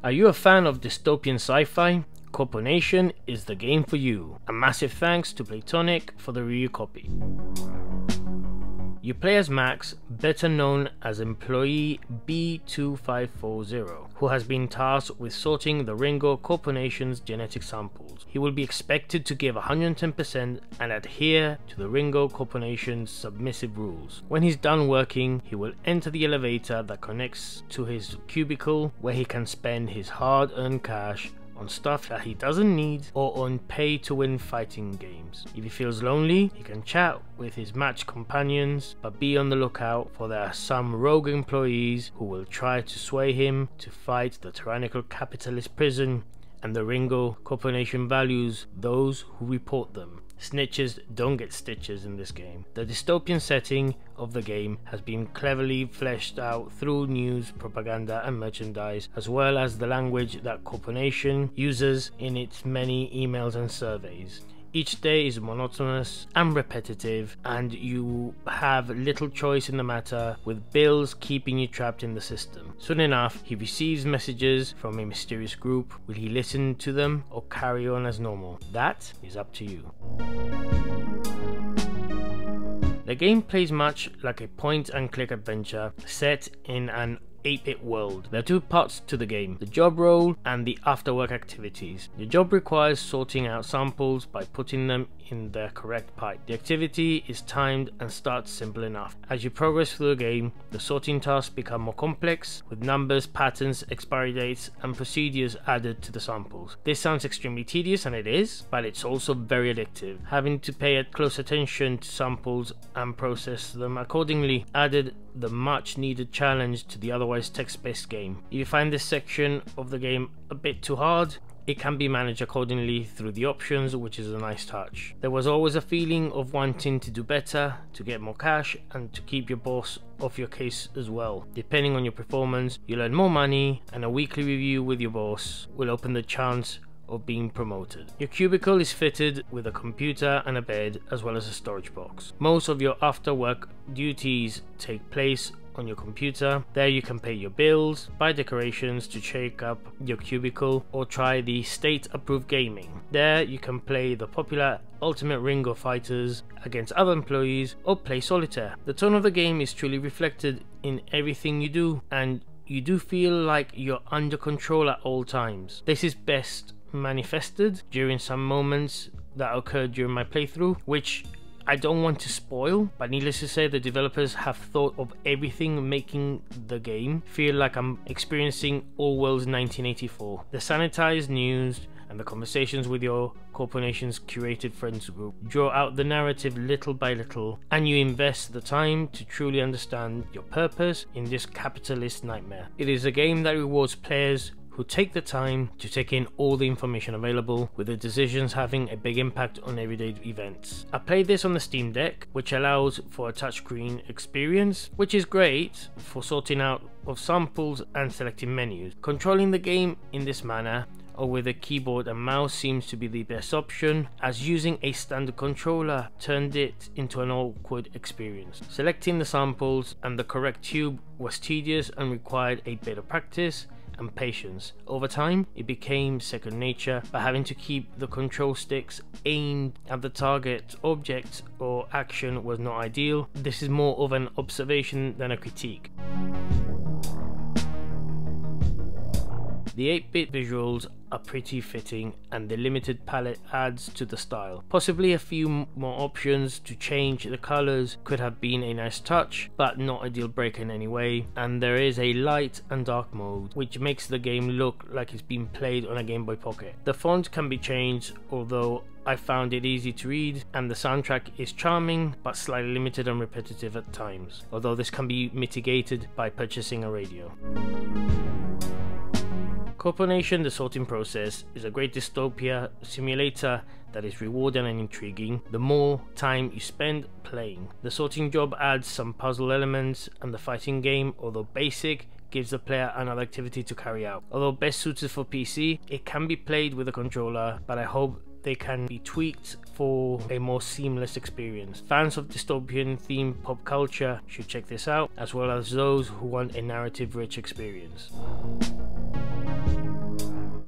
Are you a fan of dystopian sci-fi? CorpoNation is the game for you. A massive thanks to Platonic for the review copy. You play as Max, better known as Employee B2540, who has been tasked with sorting the Ringo CorpoNation's genetic samples. He will be expected to give 110% and adhere to the Ringo CorpoNation's submissive rules. When he's done working, he will enter the elevator that connects to his cubicle, where he can spend his hard-earned cash on stuff that he doesn't need or on pay-to-win fighting games. If he feels lonely, he can chat with his match companions, but be on the lookout, for there are some rogue employees who will try to sway him to fight the tyrannical capitalist prison, and the Ringo CorpoNation values those who report them. Snitches don't get stitches in this game. The dystopian setting of the game has been cleverly fleshed out through news, propaganda and merchandise, as well as the language that CorpoNation uses in its many emails and surveys. Each day is monotonous and repetitive, and you have little choice in the matter, with bills keeping you trapped in the system. Soon enough, he receives messages from a mysterious group. Will he listen to them or carry on as normal? That is up to you. The game plays much like a point-and-click adventure set in an 8-bit world. There are two parts to the game: the job role and the after-work activities. The job requires sorting out samples by putting them in their correct pipe. The activity is timed and starts simple enough. As you progress through the game, the sorting tasks become more complex, with numbers, patterns, expiry dates and procedures added to the samples. This sounds extremely tedious, and it is, but it's also very addictive. Having to pay close attention to samples and process them accordingly added the much needed challenge to the otherwise text-based game. If you find this section of the game a bit too hard, it can be managed accordingly through the options, which is a nice touch. There was always a feeling of wanting to do better, to get more cash, and to keep your boss off your case as well. Depending on your performance, you'll earn more money, and a weekly review with your boss will open the chance of being promoted. Your cubicle is fitted with a computer and a bed, as well as a storage box. Most of your after work duties take place on your computer. There you can pay your bills, buy decorations to shake up your cubicle, or try the state-approved gaming. There you can play the popular Ultimate Ringo Fighters against other employees, or play solitaire. The tone of the game is truly reflected in everything you do, and you do feel like you're under control at all times. This is best manifested during some moments that occurred during my playthrough, which I don't want to spoil, but needless to say, the developers have thought of everything, making the game feel like I'm experiencing Orwell's 1984. The sanitized news and the conversations with your CorpoNation's curated friends group draw out the narrative little by little, and you invest the time to truly understand your purpose in this capitalist nightmare. It is a game that rewards players who take the time to take in all the information available, with the decisions having a big impact on everyday events. I played this on the Steam Deck, which allows for a touchscreen experience, which is great for sorting out of samples and selecting menus. Controlling the game in this manner, or with a keyboard and mouse, seems to be the best option, as using a standard controller turned it into an awkward experience. Selecting the samples and the correct tube was tedious and required a bit of practice and patience. Over time, it became second nature, but having to keep the control sticks aimed at the target object or action was not ideal. This is more of an observation than a critique. The 8-bit visuals are pretty fitting, and the limited palette adds to the style. Possibly a few more options to change the colors could have been a nice touch, but not a deal breaker in any way. And there is a light and dark mode, which makes the game look like it's been played on a Game Boy Pocket. The font can be changed, although I found it easy to read, and the soundtrack is charming but slightly limited and repetitive at times, although this can be mitigated by purchasing a radio. CorpoNation: The Sorting Process is a great dystopia simulator that is rewarding and intriguing the more time you spend playing. The sorting job adds some puzzle elements, and the fighting game, although basic, gives the player another activity to carry out. Although best suited for PC, it can be played with a controller, but I hope they can be tweaked for a more seamless experience. Fans of dystopian themed pop culture should check this out, as well as those who want a narrative rich experience.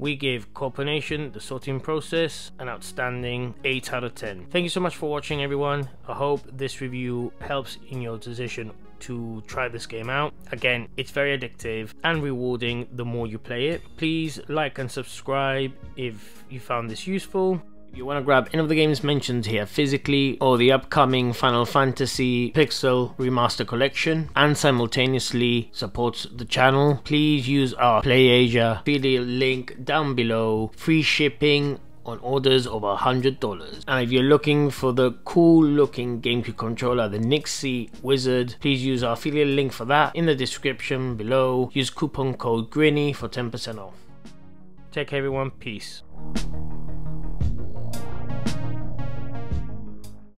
we give CorpoNation, the sorting process, an outstanding 8 out of 10. Thank you so much for watching, everyone. I hope this review helps in your decision to try this game out. Again, it's very addictive and rewarding the more you play it. Please like and subscribe if you found this useful. If you want to grab any of the games mentioned here physically, or the upcoming Final Fantasy Pixel Remaster Collection, and simultaneously support the channel, please use our PlayAsia affiliate link down below. Free shipping on orders over $100. And if you're looking for the cool looking GameCube controller, the Nixie Wizard, please use our affiliate link for that in the description below. Use coupon code GRINNY for 10% off. Take care, everyone. Peace.